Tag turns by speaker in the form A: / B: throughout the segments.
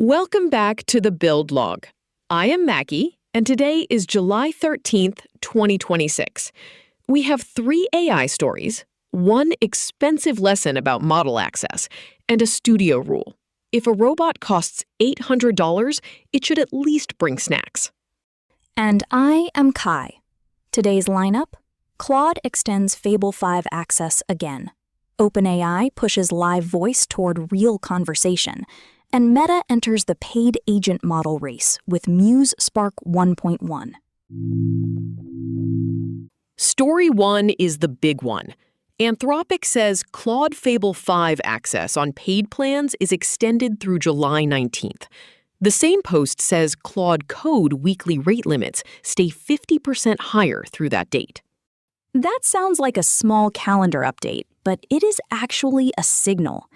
A: Welcome back to the Build Log. I am Maki, and today is July 13th, 2026. We have 3 AI stories, 1 expensive lesson about model access, and a studio rule. If a robot costs $800, it should at least bring snacks.
B: And I am Kai. Today's lineup: Claude extends Fable 5 access again. OpenAI pushes live voice toward real conversation. And Meta enters the paid agent model race with Muse Spark 1.1.
A: Story 1 is the big one. Anthropic says Claude Fable 5 access on paid plans is extended through July 19th. The same post says Claude Code weekly rate limits stay 50% higher through that date.
B: That sounds like a small calendar update, but it is actually a signal.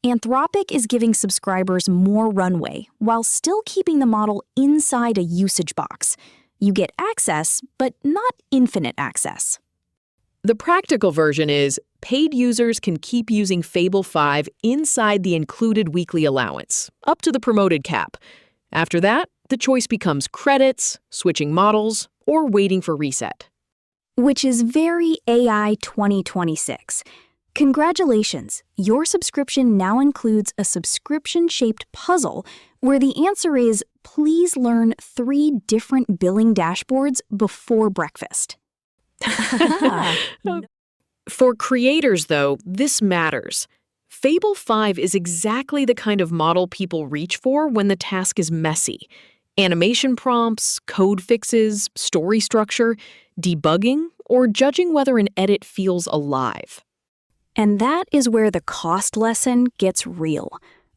B: Anthropic is giving subscribers more runway while still keeping the model inside a usage box. You get access, but not infinite access.
A: The practical version is paid users can keep using Fable 5 inside the included weekly allowance, up to the promoted cap. After that, the choice becomes credits, switching models, or waiting for reset.
B: Which is very AI 2026. Congratulations, your subscription now includes a subscription-shaped puzzle where the answer is please learn 3 different billing dashboards before breakfast.
A: For creators, though, this matters. Fable 5 is exactly the kind of model people reach for when the task is messy. Animation prompts, code fixes, story structure, debugging, or judging whether an edit feels alive.
B: And that is where the cost lesson gets real.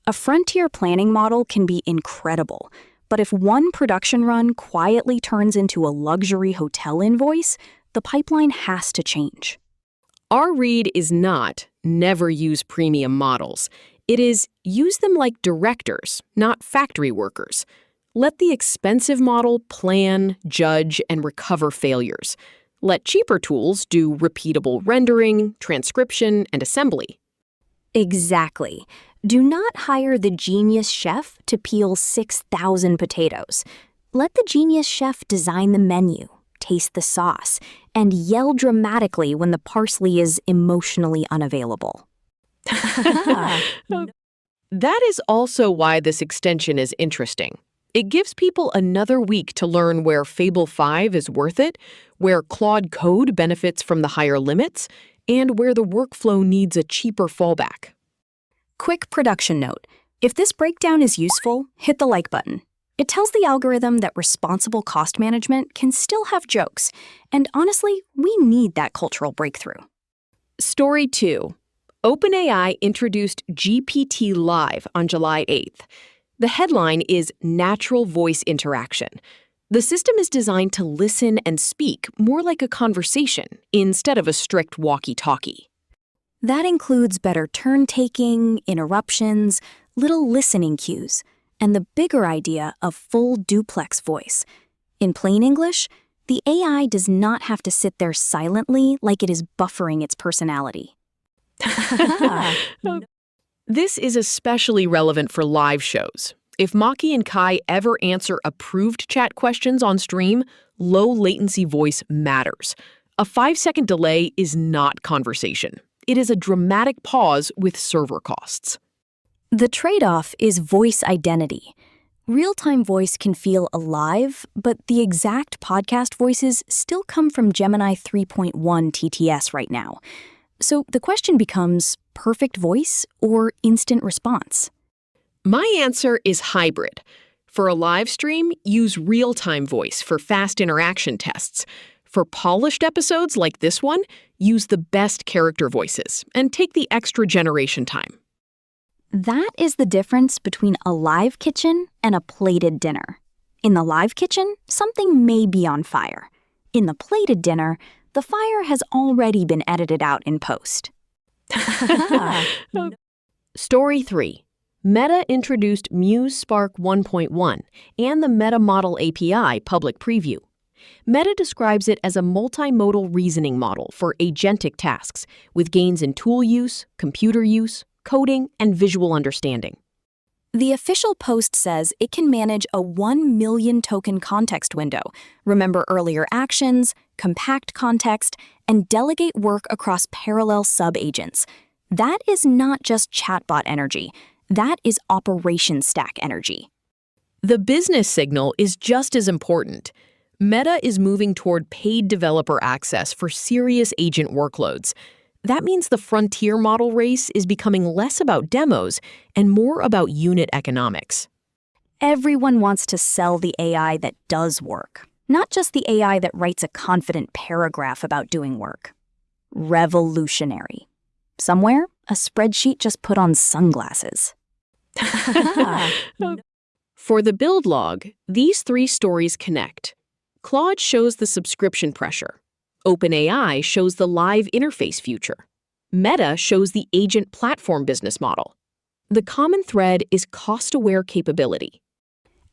B: A frontier planning model can be incredible, but if one production run quietly turns into a luxury hotel invoice, the pipeline has to change.
A: Our read is not never use premium models. It is use them like directors, not factory workers. Let the expensive model plan, judge, and recover failures. Let cheaper tools do repeatable rendering, transcription, and assembly.
B: Exactly. Do not hire the genius chef to peel 6,000 potatoes. Let the genius chef design the menu, taste the sauce, and yell dramatically when the parsley is emotionally unavailable.
A: That is also why this extension is interesting. It gives people another week to learn where Fable 5 is worth it, where Claude Code benefits from the higher limits, and where the workflow needs a cheaper fallback.
B: Quick production note: if this breakdown is useful, hit the like button. It tells the algorithm that responsible cost management can still have jokes, and honestly, we need that cultural breakthrough.
A: Story 2. OpenAI introduced GPT-Live on July 8th. The headline is Natural Voice Interaction. The system is designed to listen and speak more like a conversation instead of a strict walkie-talkie.
B: That includes better turn-taking, interruptions, little listening cues, and the bigger idea of full duplex voice. In plain English, the AI does not have to sit there silently like it is buffering its personality.
A: This is especially relevant for live shows. If Maki and Kai ever answer approved chat questions on stream, low-latency voice matters. A 5-second delay is not conversation. It is a dramatic pause with server costs.
B: The trade-off is voice identity. Real-time voice can feel alive, but the exact podcast voices still come from Gemini 3.1 TTS right now. So the question becomes, perfect voice or instant response?
A: My answer is hybrid. For a live stream, use real-time voice for fast interaction tests. For polished episodes like this one, use the best character voices and take the extra generation time.
B: That is the difference between a live kitchen and a plated dinner. In the live kitchen, something may be on fire. In the plated dinner, the fire has already been edited out in post.
A: Story 3. Meta introduced Muse Spark 1.1 and the Meta Model API public preview. Meta describes it as a multimodal reasoning model for agentic tasks with gains in tool use, computer use, coding, and visual understanding.
B: The official post says it can manage a 1 million token context window, remember earlier actions, compact context, and delegate work across parallel sub-agents. That is not just chatbot energy. That is operation stack energy.
A: The business signal is just as important. Meta is moving toward paid developer access for serious agent workloads. That means the frontier model race is becoming less about demos and more about unit economics.
B: Everyone wants to sell the AI that does work, not just the AI that writes a confident paragraph about doing work. Revolutionary. Somewhere, a spreadsheet just put on sunglasses.
A: For the build log, these three stories connect. Claude shows the subscription pressure. OpenAI shows the live interface future. Meta shows the agent platform business model. The common thread is cost-aware capability.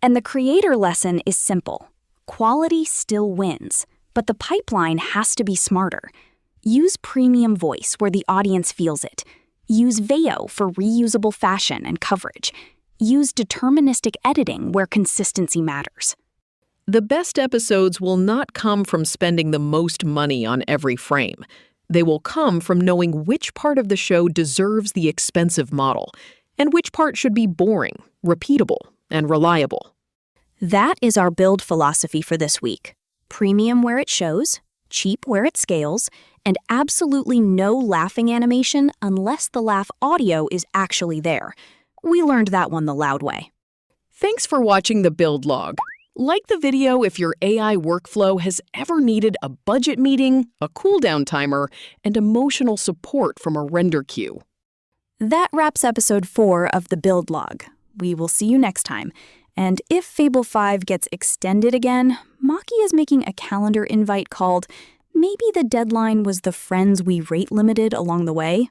B: And the creator lesson is simple. Quality still wins, but the pipeline has to be smarter. Use premium voice where the audience feels it. Use Veo for reusable fashion and coverage. Use deterministic editing where consistency matters.
A: The best episodes will not come from spending the most money on every frame. They will come from knowing which part of the show deserves the expensive model, and which part should be boring, repeatable, and reliable.
B: That is our build philosophy for this week. Premium where it shows, cheap where it scales, and absolutely no laughing animation unless the laugh audio is actually there. We learned that one the loud way.
A: Thanks for watching the build log. Like the video if your AI workflow has ever needed a budget meeting, a cooldown timer, and emotional support from a render queue.
B: That wraps episode 4 of the build log. We will see you next time. And if Fable 5 gets extended again, Maki is making a calendar invite called "Maybe the deadline was the friends we rate limited along the way."